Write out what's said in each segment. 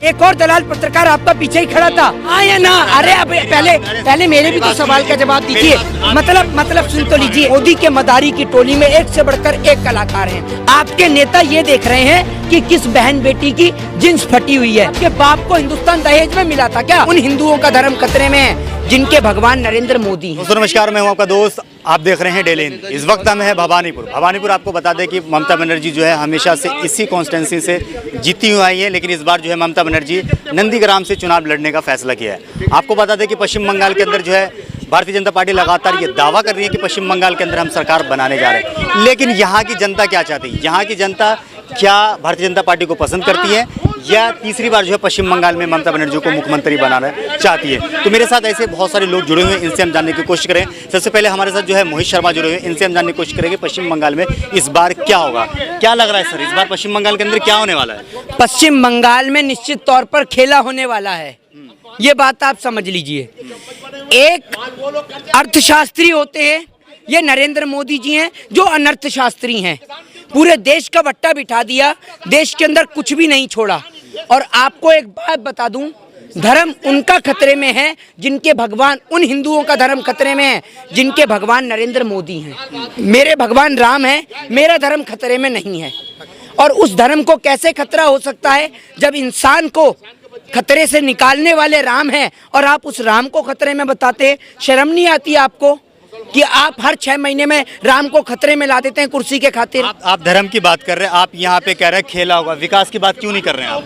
एक और दलाल पत्रकार आपका पीछे ही खड़ा था, हाँ या ना? अरे अब पहले मेरे भी तो सवाल का जवाब दीजिए। मतलब सुन तो लीजिए, मोदी के मदारी की टोली में एक से बढ़कर एक कलाकार हैं। आपके नेता ये देख रहे हैं कि किस बहन बेटी की जींस फटी हुई है। आपके बाप को हिंदुस्तान दहेज में मिला था क्या? उन हिंदुओं का धर्म खतरे में है जिनके भगवान नरेंद्र मोदी हैं। दोस्तों नमस्कार, मैं हूं आपका दोस्त, आप देख रहे हैं डेली इन। इस वक्त हम हैं भवानीपुर। आपको बता दें कि ममता बनर्जी जो है हमेशा से इसी कॉन्स्टिट्यूंसी से जीती हुई आई है, लेकिन इस बार जो है ममता बनर्जी नंदीग्राम से चुनाव लड़ने का फैसला किया है। आपको बता दें कि पश्चिम बंगाल के अंदर जो है भारतीय जनता पार्टी लगातार ये दावा कर रही है कि पश्चिम बंगाल के अंदर हम सरकार बनाने जा रहे हैं, लेकिन यहाँ की जनता क्या चाहती है? यहाँ की जनता क्या भारतीय जनता पार्टी को पसंद करती है या तीसरी बार जो है पश्चिम बंगाल में ममता बनर्जी को मुख्यमंत्री बनाना चाहती है? तो मेरे साथ ऐसे बहुत सारे लोग जुड़े हुए हैं, इनसे हम जानने की कोशिश करें। सबसे पहले हमारे साथ जो है मोहित शर्मा जुड़े हुए हैं, इनसे हम जानने की कोशिश करेंगे पश्चिम बंगाल में इस बार क्या होगा। क्या लग रहा है सर, इस बार पश्चिम बंगाल के अंदर क्या होने वाला है? पश्चिम बंगाल में निश्चित तौर पर खेला होने वाला है, ये बात आप समझ लीजिए। एक अर्थशास्त्री होते हैं, ये नरेंद्र मोदी जी हैं जो अनर्थशास्त्री हैं। पूरे देश का बट्टा बिठा दिया, देश के अंदर कुछ भी नहीं छोड़ा। और आपको एक बात बता दूं, धर्म उनका खतरे में है जिनके भगवान, उन हिंदुओं का धर्म खतरे में है जिनके भगवान नरेंद्र मोदी हैं। मेरे भगवान राम है, मेरा धर्म खतरे में नहीं है। और उस धर्म को कैसे खतरा हो सकता है जब इंसान को खतरे से निकालने वाले राम हैं और आप उस राम को खतरे में बताते हैं? शर्म नहीं आती आपको कि आप हर 6 महीने में राम को खतरे में ला देते हैं कुर्सी के खातिर? आप धर्म की बात कर रहे हैं, आप यहाँ पे कह रहे हैं खेला होगा, विकास की बात क्यों नहीं कर रहे हैं आप?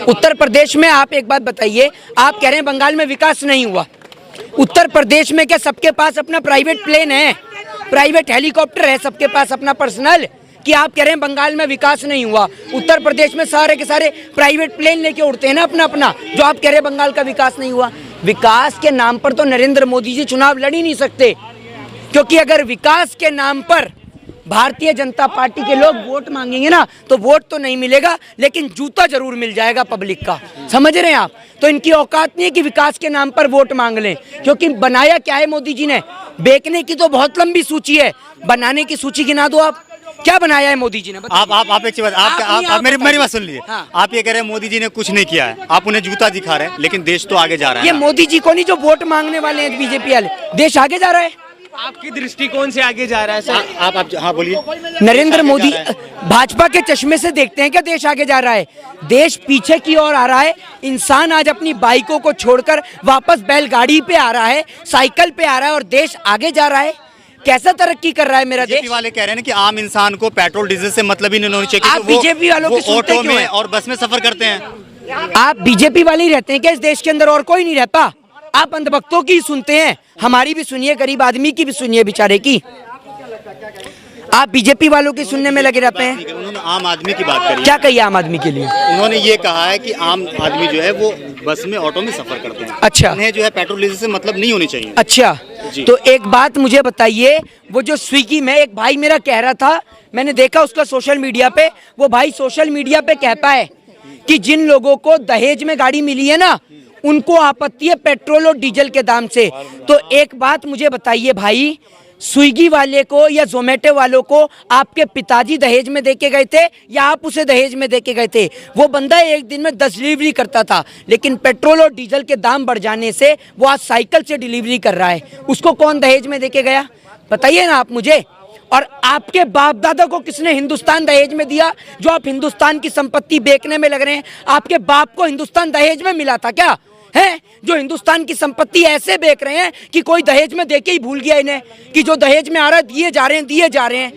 उत्तर प्रदेश में आप एक बात बताइए, आप कह रहे हैं बंगाल में विकास नहीं हुआ। उत्तर प्रदेश में क्या सबके पास अपना प्राइवेट प्लेन है, प्राइवेट हेलीकॉप्टर है, सबके पास अपना पर्सनल? कि आप कह रहे हैं बंगाल में विकास नहीं हुआ? उत्तर प्रदेश में सारे के सारे प्राइवेट प्लेन लेके उड़ते हैं ना अपना, जो आप कह रहे हैं बंगाल का विकास नहीं हुआ। विकास के नाम पर तो नरेंद्र मोदी जी चुनाव लड़ ही नहीं सकते, क्योंकि अगर विकास के नाम पर भारतीय जनता पार्टी के लोग वोट मांगेंगे ना, तो वोट तो नहीं मिलेगा, लेकिन जूता जरूर मिल जाएगा पब्लिक का। समझ रहे हैं आप? तो इनकी औकात नहीं है कि विकास के नाम पर वोट मांग लें, क्योंकि बनाया क्या है मोदी जी ने? बेचने की तो बहुत लंबी सूची है, बनाने की सूची गिना दो आप। क्या बनाया है मोदी जी ने? आप एक बात, आप मेरी बात सुन लीजिए। हाँ। आप ये कह रहे हैं मोदी जी ने कुछ नहीं किया है, आप उन्हें जूता दिखा रहे हैं, लेकिन देश तो आगे जा रहा है। ये मोदी जी को नहीं, जो वोट मांगने वाले हैं बीजेपी वाले, देश आगे जा रहा है। आपकी दृष्टिकोण से आगे जा रहा है सर? आप हाँ बोलिए। नरेंद्र मोदी भाजपा के चश्मे से देखते हैं क्या देश आगे जा रहा है? देश पीछे की ओर आ रहा है। इंसान आज अपनी बाइकों को छोड़कर वापस बैलगाड़ी पे आ रहा है, साइकिल पे आ रहा है, और देश आगे जा रहा है। कैसा तरक्की कर रहा है मेरा देश? वाले कह रहे हैं कि आम इंसान को पेट्रोल डीजल से मतलब ही नहीं होनी चाहिए। आप बीजेपी वालों की सुनते ऑटो में और बस में सफर करते हैं। आप बीजेपी वाले ही रहते हैं क्या इस देश के अंदर? और कोई नहीं रहता? आप अंधभक्तों की सुनते हैं, हमारी भी सुनिए, गरीब आदमी की भी सुनिए, बेचारे की। आप बीजेपी वालों की सुनने में लगे रहते हैं। उन्होंने आम आदमी की बात करी। क्या कही आम आदमी के लिए? उन्होंने ये कहा है कि आम आदमी जो है वो बस में ऑटो में सफर करते हैं। अच्छा। उन्हें जो है पेट्रोल डीजल से मतलब नहीं होनी चाहिए। अच्छा, तो एक बात मुझे बताइए, वो जो स्विगी में एक भाई मेरा कह रहा था, मैंने देखा उसका सोशल मीडिया पे, वो भाई सोशल मीडिया पे कहता है कि जिन लोगों को दहेज में गाड़ी मिली है ना, उनको आपत्ति है पेट्रोल और डीजल के दाम से। तो एक बात मुझे बताइए भाई, स्विगी वाले को या जोमेटो वालों को आपके पिताजी दहेज में देके गए थे या आप उसे दहेज में देके गए थे? वो बंदा एक दिन में 10 डिलीवरी करता था, लेकिन पेट्रोल और डीजल के दाम बढ़ जाने से वो आज साइकिल से डिलीवरी कर रहा है। उसको कौन दहेज में देके गया? बताइए ना आप मुझे। और आपके बाप दादा को किसने हिंदुस्तान दहेज में दिया? जो आप हिंदुस्तान की संपत्ति बेचने में लग रहे हैं, आपके बाप को हिंदुस्तान दहेज में मिला था क्या? है जो हिंदुस्तान की संपत्ति ऐसे बेच रहे हैं कि कोई दहेज में देके ही भूल गया इन्हें, कि जो दहेज में आ रहा है दिए जा रहे हैं।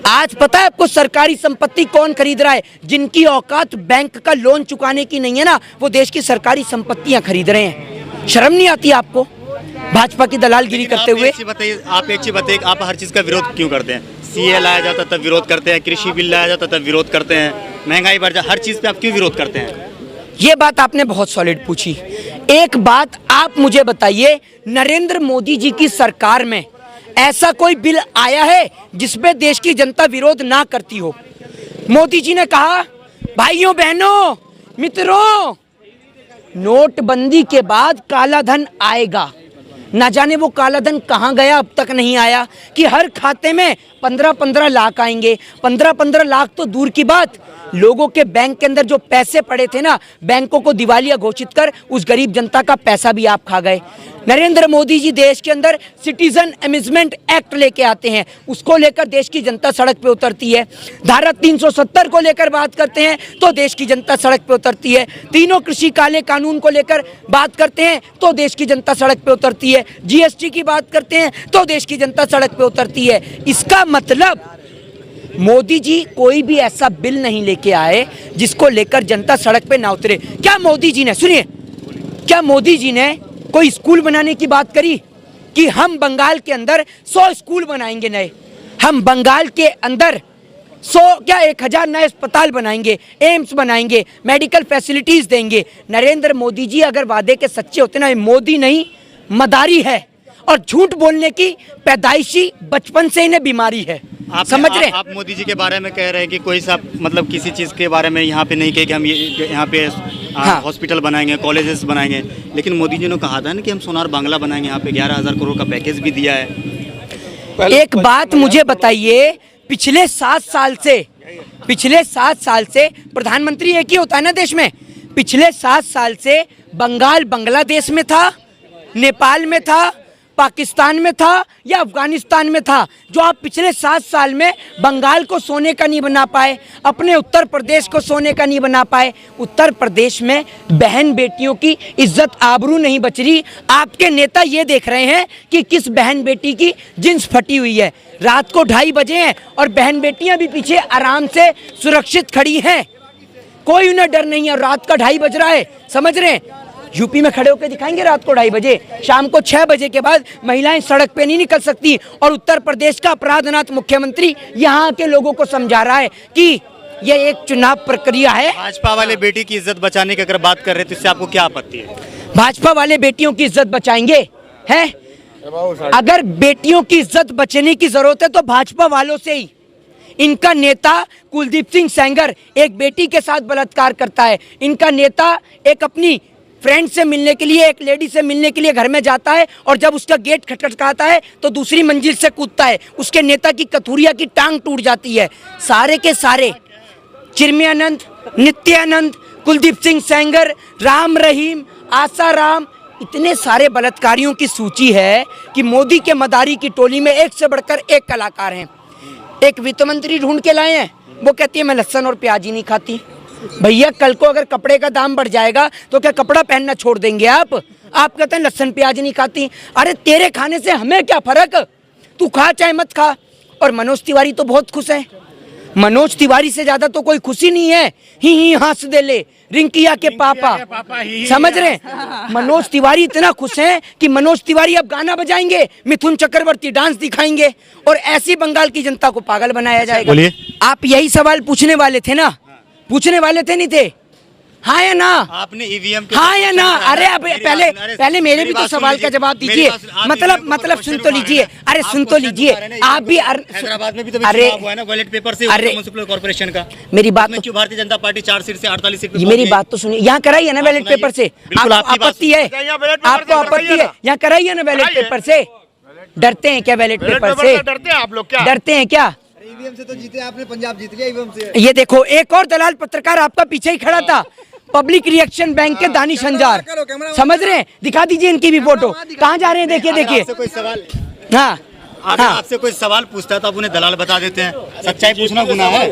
आज पता है आपको सरकारी संपत्ति कौन खरीद रहा है? जिनकी औकात बैंक का लोन चुकाने की नहीं है ना, वो देश की सरकारी संपत्तियां खरीद रहे हैं। शर्म नहीं आती आपको भाजपा की दलालगिरी करते हुए? आप एक चीज बताइए, आप हर चीज का विरोध क्यों करते हैं? सीए लाया जाता तब विरोध करते हैं, कृषि बिल लाया जाता तब विरोध करते हैं, महंगाई बढ़ जाए, हर चीज पे आप क्यों विरोध करते हैं? ये बात आपने बहुत सॉलिड पूछी। एक बात आप मुझे बताइए, नरेंद्र मोदी जी की सरकार में ऐसा कोई बिल आया है जिसपे देश की जनता विरोध ना करती हो? मोदी जी ने कहा, भाइयों बहनों मित्रों, नोटबंदी के बाद काला धन आएगा। ना जाने वो काला धन कहाँ गया, अब तक नहीं आया। कि हर खाते में 15-15 लाख आएंगे। 15-15 लाख तो दूर की बात, लोगों के बैंक के अंदर जो पैसे पड़े थे ना, बैंकों को दिवालिया घोषित कर उस गरीब जनता का पैसा भी आप खा गए। नरेंद्र मोदी जी देश के अंदर सिटीजन अमेजमेंट एक्ट लेके आते हैं, उसको लेकर देश की जनता सड़क पे उतरती है। धारा 370 को लेकर बात करते हैं तो देश की जनता सड़क पे उतरती है। तीनों कृषि काले कानून को लेकर बात करते हैं तो देश की जनता सड़क पे उतरती है। जीएसटी की बात करते हैं तो देश की जनता सड़क पे उतरती है। इसका मतलब मोदी जी कोई भी ऐसा बिल नहीं लेके आए जिसको लेकर जनता सड़क पे ना उतरे। क्या मोदी जी ने, सुनिए, क्या मोदी जी ने कोई स्कूल बनाने की बात करी कि हम बंगाल के अंदर 100 स्कूल बनाएंगे नए, हम बंगाल के अंदर 1000 नए अस्पताल बनाएंगे, एम्स बनाएंगे, मेडिकल फैसिलिटीज देंगे। नरेंद्र मोदी जी अगर वादे के सच्चे होते ना, मोदी नहीं मदारी है और झूठ बोलने की पैदाइशी बचपन से इन्हें बीमारी है। समझ रहे हैं? आप मोदी जी के बारे में कह रहे हैं कि कोई सा मतलब किसी चीज़ के बारे में यहाँ पे नहीं कहे कि हम ये यहाँ पे हॉस्पिटल बनाएंगे, कॉलेजेस बनाएंगे, लेकिन मोदी जी ने कहा था ना कि हम सोनार बांग्ला बनाएंगे। यहाँ पे 11,000 करोड़ का पैकेज भी दिया है। एक बात मुझे बताइए, पिछले 7 साल से प्रधानमंत्री एक ही होता है ना देश में। पिछले 7 साल से बंगाल बांग्लादेश में था, नेपाल में था, पाकिस्तान में था या अफगानिस्तान में था। जो आप पिछले 7 साल में बंगाल को सोने का नहीं बना पाए, अपने उत्तर प्रदेश को सोने का नहीं बना पाए। उत्तर प्रदेश में बहन बेटियों की इज्जत आबरू नहीं बच रही। आपके नेता ये देख रहे हैं कि किस बहन बेटी की जींस फटी हुई है। रात को 2:30 बजे हैं और बहन बेटियां भी पीछे आराम से सुरक्षित खड़ी हैं, कोई उन्हें डर नहीं है। रात का 2:30 बज रहा है, समझ रहे हैं? यूपी में खड़े होकर दिखाएंगे रात को 2:30 बजे, शाम को 6 बजे के बाद महिलाएं सड़क पे नहीं निकल सकती। और उत्तर प्रदेश का अपराधनाथ मुख्यमंत्री यहाँ के लोगों को समझा रहा है कि ये एक चुनाव प्रक्रिया है। भाजपा वाले बेटी की इज्जत बचाने की अगर बात कर रहे हैं तो इससे आपको क्या आपत्ति है? भाजपा वाले बेटियों की इज्जत बचाएंगे हैं? अगर बेटियों की इज्जत बचने की जरूरत है तो भाजपा वालों से ही। इनका नेता कुलदीप सिंह सेंगर एक बेटी के साथ बलात्कार करता है। इनका नेता एक अपनी फ्रेंड से मिलने के लिए, एक लेडी से मिलने के लिए घर में जाता है और जब उसका गेट खटखटाता है तो दूसरी मंजिल से कूदता है। उसके नेता की कथूरिया की टांग टूट जाती है। सारे के सारे चिन्मयानंद, नित्यानंद, कुलदीप सिंह सेंगर, राम रहीम, आसाराम, इतने सारे बलात्कारियों की सूची है कि मोदी के मदारी की टोली में एक से बढ़कर एक कलाकार हैं। एक वित्त मंत्री ढूंढ के लाए हैं, वो कहती है मैं लहसुन और प्याज ही नहीं खाती। भैया कल को अगर कपड़े का दाम बढ़ जाएगा तो क्या कपड़ा पहनना छोड़ देंगे आप कहते हैं लहसुन प्याज नहीं खाती। अरे तेरे खाने से हमें क्या फर्क, तू खा चाहे मत खा। और मनोज तिवारी तो बहुत खुश है। मनोज तिवारी से ज्यादा तो कोई खुशी नहीं है। ही हंस दे ले रिंकिया के पापा, समझ रहे हैं? मनोज तिवारी इतना खुश हैं कि मनोज तिवारी अब गाना बजाएंगे, मिथुन चक्रवर्ती डांस दिखाएंगे और ऐसी बंगाल की जनता को पागल बनाया जाएगा। बोलिए। आप यही सवाल पूछने वाले थे ना? पूछने वाले थे नहीं थे? हाँ या ना? आपने ईवीएम हाँ या ना? अरे अब पहले मेरे भी तो सवाल का जवाब दीजिए। मतलब सुन तो लीजिए। अरे सुन तो लीजिए। आप भी हैदराबाद में भी तो अरे हुआ है ना बैलेट पेपर से म्युनिसिपल कॉर्पोरेशन का। मेरी बात तो, क्यों भारतीय जनता पार्टी 4 सीट से 48 सीट पे? मेरी बात तो सुनिए। यहाँ कराई है ना बैलेट पेपर से? आपको आपत्ति है? आपको आपत्ति है? यहाँ कराई है ना बैलेट पेपर से? डरते हैं क्या बैलेट पेपर से? डरते हैं आप लोग क्या? डरते हैं क्या? ईवीएम से तो जीते आपने, पंजाब जीत गया ईवीएम से। ये देखो एक और दलाल पत्रकार आपका पीछे ही खड़ा था, पब्लिक रिएक्शन बैंक के दानिश हंजार, समझ रहे हैं? दिखा दीजिए इनकी भी फोटो। कहाँ जा रहे हैं? देखिए देखिए। कोई सवाल, हाँ अगर आपसे कोई सवाल पूछता है तो आप उन्हें दलाल बता देते हैं। सच्चाई पूछना गुनाह है।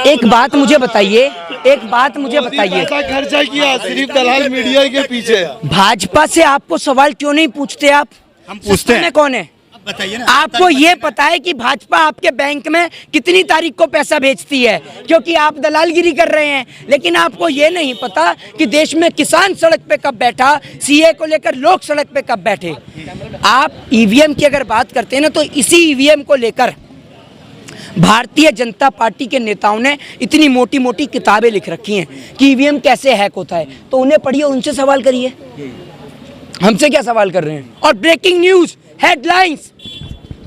एक बात मुझे बताइए, एक बात मुझे बताइए, खर्चा किया सिर्फ दलाल मीडिया के पीछे। भाजपा से आपको सवाल क्यों नहीं पूछते आप? हम पूछते हैं। कौन है? बताइए ना। आपको ये पता है कि भाजपा आपके बैंक में कितनी तारीख को पैसा भेजती है? क्योंकि आप दलालगिरी कर रहे हैं। लेकिन आपको ये नहीं पता कि देश में किसान सड़क पे कब बैठा, सीए को लेकर लोग सड़क पे कब बैठे। आप ईवीएम की अगर बात करते हैं ना, तो इसी ईवीएम को लेकर भारतीय जनता पार्टी के नेताओं ने इतनी मोटी मोटी किताबें लिख रखी हैं कि ईवीएम कैसे हैक होता है। तो उन्हें पढ़िए, उनसे सवाल करिए, हमसे क्या सवाल कर रहे हैं। और ब्रेकिंग न्यूज हेडलाइंस,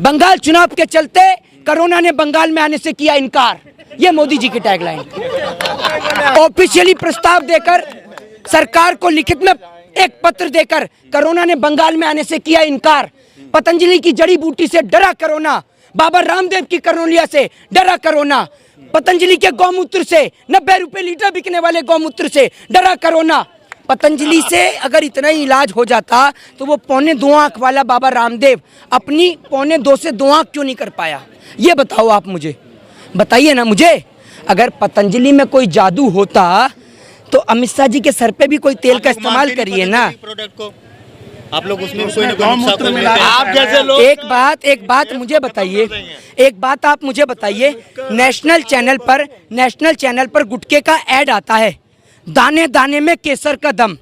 बंगाल चुनाव के चलते कोरोना ने बंगाल में आने से किया इनकार, ये मोदी जी की टैगलाइन। ऑफिशियली प्रस्ताव देकर सरकार को लिखित में एक पत्र देकर कोरोना ने बंगाल में आने से किया इनकार। पतंजलि की जड़ी बूटी से डरा कोरोना, बाबा रामदेव की करोलिया से डरा कोरोना, पतंजलि के गौमूत्र से 90 रुपए लीटर बिकने वाले गौमूत्र से डरा कोरोना। पतंजलि से अगर इतना ही इलाज हो जाता तो वो 1.25 आंख वाला बाबा रामदेव अपनी 1.25 से 2 आंख क्यों नहीं कर पाया? ये बताओ आप मुझे, बताइए ना मुझे। अगर पतंजलि में कोई जादू होता तो अमित शाह जी के सर पे भी कोई तेल का इस्तेमाल करिए ना। प्रोडक्ट को आप लोग उसमें कोई ना कोई नुस्खा खोज लेते हैं। आप जैसे लोग एक बात मुझे बताइए, एक बात आप मुझे बताइए, नेशनल चैनल पर गुटखे का ऐड आता है, दाने दाने में केसर का दम।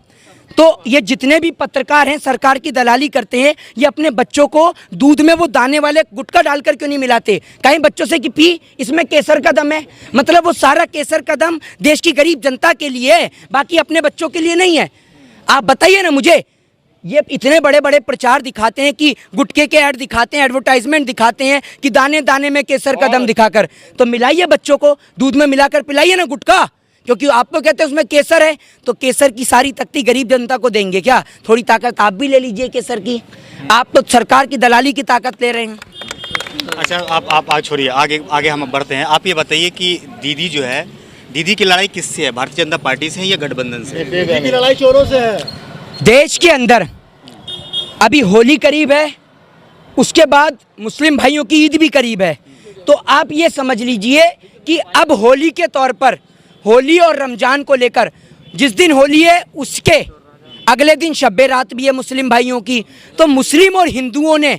तो ये जितने भी पत्रकार हैं सरकार की दलाली करते हैं, ये अपने बच्चों को दूध में वो दाने वाले गुटखा डालकर क्यों नहीं मिलाते? कहीं बच्चों से कि पी, इसमें केसर का दम है। मतलब वो सारा केसर का दम देश की गरीब जनता के लिए है, बाकी अपने बच्चों के लिए नहीं है। आप बताइए ना मुझे। ये इतने बड़े बड़े प्रचार दिखाते हैं कि गुटखे के ऐड दिखाते हैं, एडवर्टाइजमेंट दिखाते हैं कि दाने दाने में केसर का दम दिखाकर, तो मिलाइए बच्चों को, दूध में मिलाकर पिलाइए ना गुटखा। क्योंकि आप तो कहते हैं उसमें केसर है, तो केसर की सारी तख्ती गरीब जनता को देंगे क्या? थोड़ी ताकत आप भी ले लीजिए केसर की। आप तो सरकार की दलाली की ताकत ले रहे हैं। अच्छा आप आगे छोड़िए, आगे हम बढ़ते हैं। आप ये बताइए कि दीदी जो है, दीदी की लड़ाई किससे है? भारतीय जनता पार्टी से है या गठबंधन से? दीदी की लड़ाई चोरों से है। देश के अंदर अभी होली करीब है, उसके बाद मुस्लिम भाइयों की ईद भी करीब है, तो आप ये समझ लीजिए कि अब होली के तौर पर, होली और रमजान को लेकर, जिस दिन होली है उसके अगले दिन शब्बे रात भी है मुस्लिम भाइयों की, तो मुस्लिम और हिंदुओं ने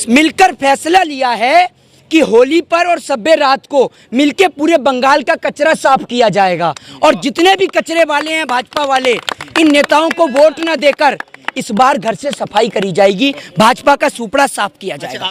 मिलकर फैसला लिया है कि होली पर और शब्बे रात को मिलके पूरे बंगाल का कचरा साफ किया जाएगा। और जितने भी कचरे वाले हैं भाजपा वाले, इन नेताओं को वोट न देकर इस बार घर से सफाई करी जाएगी, भाजपा का सुपड़ा साफ किया जाएगा।